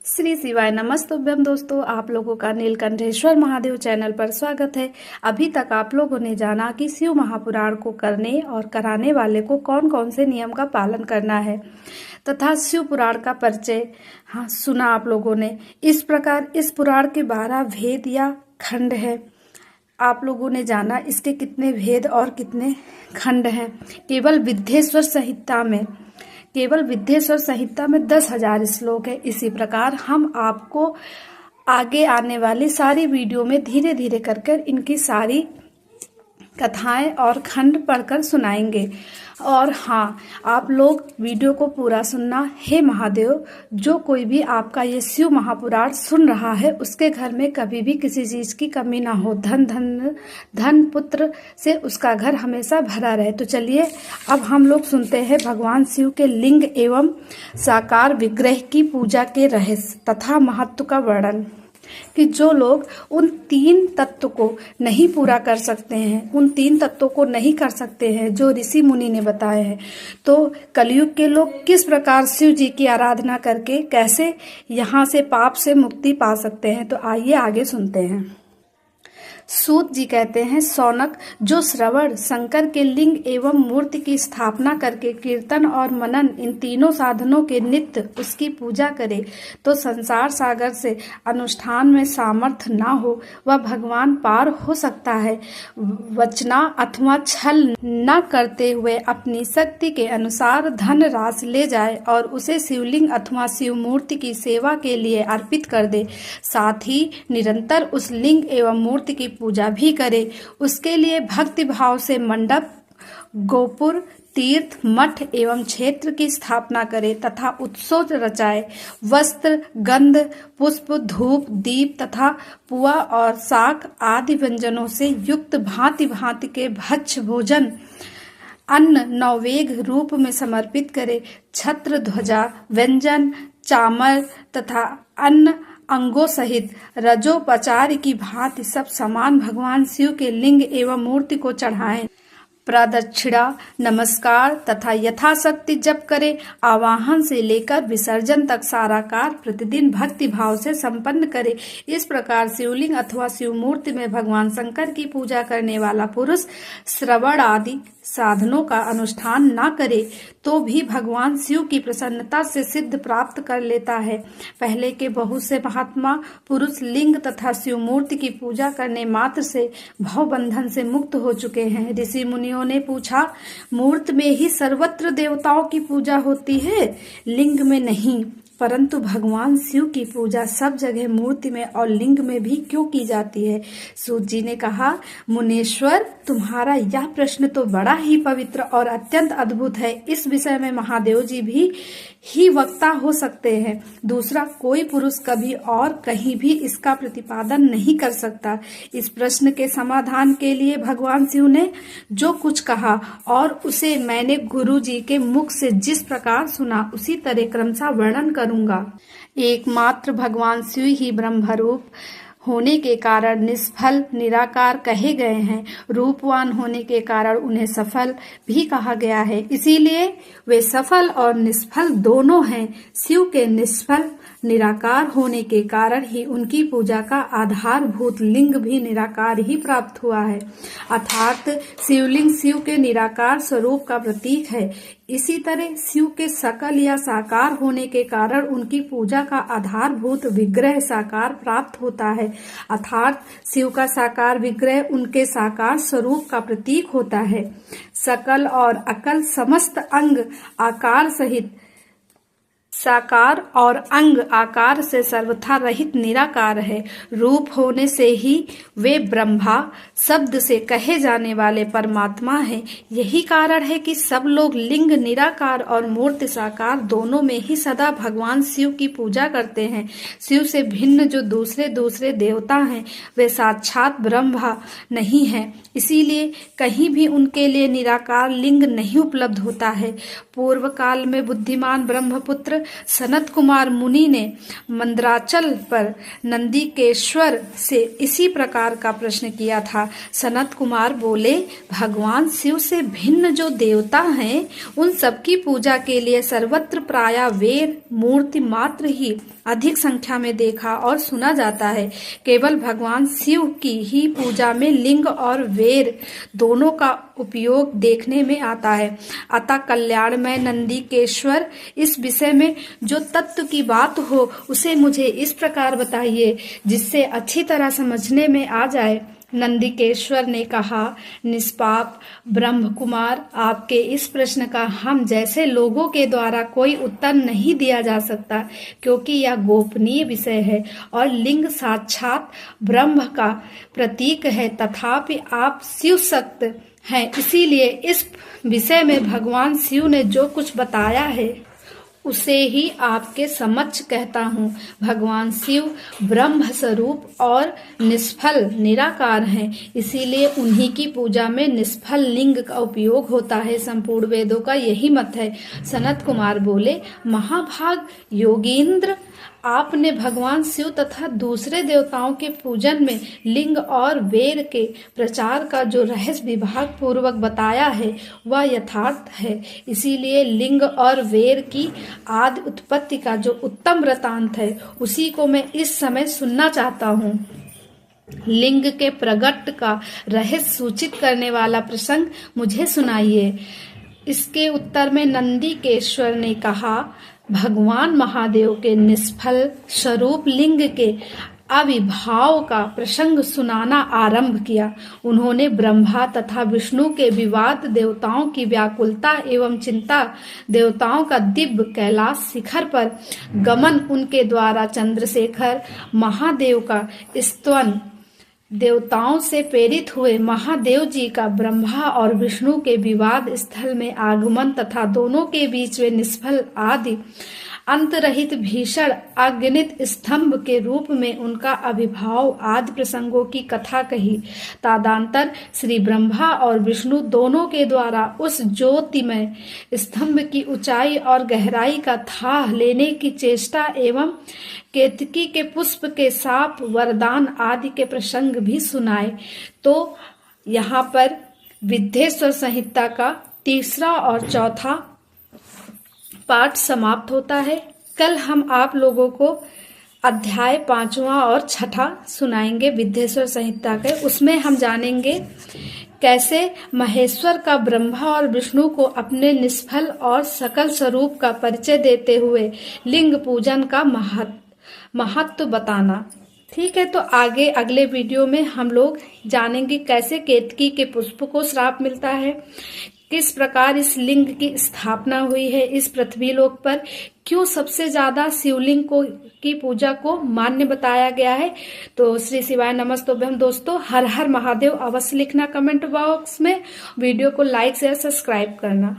श्री शिवाय नमस्तुभ्यम। दोस्तों, आप लोगों का नीलकंठेश्वर महादेव चैनल पर स्वागत है। अभी तक आप लोगों ने जाना कि शिव महापुराण को करने और कराने वाले को कौन कौन से नियम का पालन करना है तथा शिव पुराण का परिचय सुना आप लोगों ने। इस प्रकार इस पुराण के 12 भेद या खंड है। आप लोगों ने जाना इसके कितने भेद और कितने खंड हैं। केवल विद्येश्वर संहिता में 10,000 श्लोक है। इसी प्रकार हम आपको आगे आने वाली सारी वीडियो में धीरे धीरे कर इनकी सारी कथाएं और खंड पढ़कर सुनाएंगे। और हाँ, आप लोग वीडियो को पूरा सुनना। हे महादेव, जो कोई भी आपका ये शिव महापुराण सुन रहा है उसके घर में कभी भी किसी चीज की कमी ना हो। धन पुत्र से उसका घर हमेशा भरा रहे। तो चलिए अब हम लोग सुनते हैं भगवान शिव के लिंग एवं साकार विग्रह की पूजा के रहस्य तथा महत्व का वर्णन। कि जो लोग उन 3 तत्व को नहीं पूरा कर सकते हैं, उन 3 तत्वों को नहीं कर सकते हैं जो ऋषि मुनि ने बताए हैं, तो कलयुग के लोग किस प्रकार शिव जी की आराधना करके कैसे यहाँ से पाप से मुक्ति पा सकते हैं। तो आइए आगे सुनते हैं। सूत जी कहते हैं, सौनक जो श्रवण, शंकर के लिंग एवं मूर्ति की स्थापना करके कीर्तन और मनन इन तीनों साधनों के नित्य उसकी पूजा करे तो संसार सागर से अनुष्ठान में सामर्थ्य ना हो वह भगवान पार हो सकता है। वचना अथवा छल न करते हुए अपनी शक्ति के अनुसार धन राशि ले जाए और उसे शिवलिंग अथवा शिव मूर्ति की सेवा के लिए अर्पित कर दे। साथ ही निरंतर उस लिंग एवं मूर्ति की पूजा भी करे। उसके लिए भक्ति भाव से मंडप, गोपुर, तीर्थ, मठ एवं क्षेत्र की स्थापना करे तथा उत्सव रचाए। वस्त्र, गंध, पुष्प, धूप, दीप तथा पुआ और शाक आदि व्यंजनों से युक्त भांति भांति के भक्ष्य भोजन अन्न नौवेग रूप में समर्पित करे। छत्र, ध्वजा, व्यंजन, चामर तथा अन्न अंगों सहित रजोपचार की भांति सब समान भगवान शिव के लिंग एवं मूर्ति को चढ़ाएं। प्रदक्षिणा, नमस्कार तथा यथाशक्ति जप करे। आवाहन से लेकर विसर्जन तक सारा कार्य प्रतिदिन भक्ति भाव से संपन्न करे। इस प्रकार शिवलिंग अथवा शिव मूर्ति में भगवान शंकर की पूजा करने वाला पुरुष श्रवण आदि साधनों का अनुष्ठान न करे तो भी भगवान शिव की प्रसन्नता से सिद्ध प्राप्त कर लेता है। पहले के बहुत से महात्मा पुरुष लिंग तथा शिव मूर्ति की पूजा करने मात्र से भव बंधन से मुक्त हो चुके हैं। ऋषि मुनियों ने पूछा, मूर्ति में ही सर्वत्र देवताओं की पूजा होती है, लिंग में नहीं, परंतु भगवान शिव की पूजा सब जगह मूर्ति में और लिंग में भी क्यों की जाती है। सूत जी ने कहा, मुनीश्वर, तुम्हारा यह प्रश्न तो बड़ा ही पवित्र और अत्यंत अद्भुत है। इस विषय में महादेव जी भी ही वक्ता हो सकते हैं। दूसरा कोई पुरुष कभी और कहीं भी इसका प्रतिपादन नहीं कर सकता। इस प्रश्न के समाधान के लिए भगवान शिव ने जो कुछ कहा और उसे मैंने गुरु जी के मुख से जिस प्रकार सुना उसी तरह क्रमशः वर्णन करूंगा। एकमात्र भगवान शिव ही ब्रह्मरूप होने के कारण निष्फल निराकार कहे गए हैं। रूपवान होने के कारण उन्हें सफल भी कहा गया है। इसीलिए वे सफल और निष्फल दोनों हैं। शिव के निष्फल निराकार होने के कारण ही उनकी पूजा का आधारभूत लिंग भी निराकार ही प्राप्त हुआ है, अर्थात शिवलिंग शिव के निराकार स्वरूप का प्रतीक है। इसी तरह शिव के सकल या साकार होने के कारण उनकी पूजा का आधारभूत विग्रह साकार प्राप्त होता है, अर्थात शिव का साकार विग्रह उनके साकार स्वरूप का प्रतीक होता है। सकल और अकल समस्त अंग आकार सहित साकार और अंग आकार से सर्वथा रहित निराकार है। रूप होने से ही वे ब्रह्मा शब्द से कहे जाने वाले परमात्मा हैं। यही कारण है कि सब लोग लिंग निराकार और मूर्ति साकार दोनों में ही सदा भगवान शिव की पूजा करते हैं। शिव से भिन्न जो दूसरे देवता हैं वे साक्षात ब्रह्मा नहीं है, इसीलिए कहीं भी उनके लिए निराकार लिंग नहीं उपलब्ध होता है। पूर्व काल में बुद्धिमान ब्रह्मपुत्र सनत कुमार मुनि ने मंदराचल पर नंदीकेश्वर से इसी प्रकार का प्रश्न किया था। सनत कुमार बोले, भगवान शिव से भिन्न जो देवता हैं उन सबकी पूजा के लिए सर्वत्र प्रायः वेद मूर्ति मात्र ही अधिक संख्या में देखा और सुना जाता है। केवल भगवान शिव की ही पूजा में लिंग और वेद दोनों का उपयोग देखने में आता है। अतः कल्याणमय नंदीकेश्वर, इस विषय में जो तत्व की बात हो उसे मुझे इस प्रकार बताइए जिससे अच्छी तरह समझने में आ जाए। नंदीकेश्वर ने कहा, निष्पाप ब्रह्म कुमार, आपके इस प्रश्न का हम जैसे लोगों के द्वारा कोई उत्तर नहीं दिया जा सकता, क्योंकि यह गोपनीय विषय है और लिंग साक्षात ब्रह्म का प्रतीक है। तथापि आप शिव सक्त हैं, इसीलिए इस विषय में भगवान शिव ने जो कुछ बताया है उसे ही आपके समक्ष कहता हूँ। भगवान शिव ब्रह्म स्वरूप और निष्फल निराकार हैं, इसीलिए उन्हीं की पूजा में निष्फल लिंग का उपयोग होता है। संपूर्ण वेदों का यही मत है। सनत कुमार बोले, महाभाग योगींद्र, आपने भगवान शिव तथा दूसरे देवताओं के पूजन में लिंग और वेद के प्रचार का जो रहस्य विभाग पूर्वक बताया है वह यथार्थ है। इसीलिए लिंग और वेद की आदि उत्पत्ति का जो उत्तम वृतांत है उसी को मैं इस समय सुनना चाहता हूँ। लिंग के प्रगट का रहस्य सूचित करने वाला प्रसंग मुझे सुनाइए। इसके उत्तर में नंदीकेश्वर ने कहा, भगवान महादेव के निष्फल स्वरूप लिंग के आविर्भाव का प्रसंग सुनाना आरंभ किया। उन्होंने ब्रह्मा तथा विष्णु के विवाद, देवताओं की व्याकुलता एवं चिंता, देवताओं का दिव्य कैलाश शिखर पर गमन, उनके द्वारा चंद्रशेखर महादेव का स्तवन, देवताओं से प्रेरित हुए महादेव जी का ब्रह्मा और विष्णु के विवाद स्थल में आगमन तथा दोनों के बीच में निष्फल आदि अंतरहित भीषण अगणित स्तंभ के रूप में उनका आविर्भाव आदि प्रसंगों की कथा कही। तदंतर श्री ब्रह्मा और विष्णु दोनों के द्वारा उस ज्योतिमय स्तंभ की ऊंचाई और गहराई का था लेने की चेष्टा एवं केतकी के पुष्प के साप वरदान आदि के प्रसंग भी सुनाए। तो यहाँ पर विद्येश्वर संहिता का तीसरा और चौथा पाठ समाप्त होता है। कल हम आप लोगों को अध्याय 5वां और 6ठा सुनाएंगे विद्येश्वर संहिता के। उसमें हम जानेंगे कैसे महेश्वर का ब्रह्मा और विष्णु को अपने निष्फल और सकल स्वरूप का परिचय देते हुए लिंग पूजन का महत्व बताना। ठीक है, तो आगे अगले वीडियो में हम लोग जानेंगे कैसे केतकी के पुष्प को श्राप मिलता है, किस प्रकार इस लिंग की स्थापना हुई है इस पृथ्वी लोक पर, क्यों सबसे ज्यादा शिवलिंग की पूजा को मान्य बताया गया है। तो श्री शिवाय नमस्तुभ्यम दोस्तों, हर हर महादेव अवश्य लिखना कमेंट बॉक्स में। वीडियो को लाइक शेयर सब्सक्राइब करना।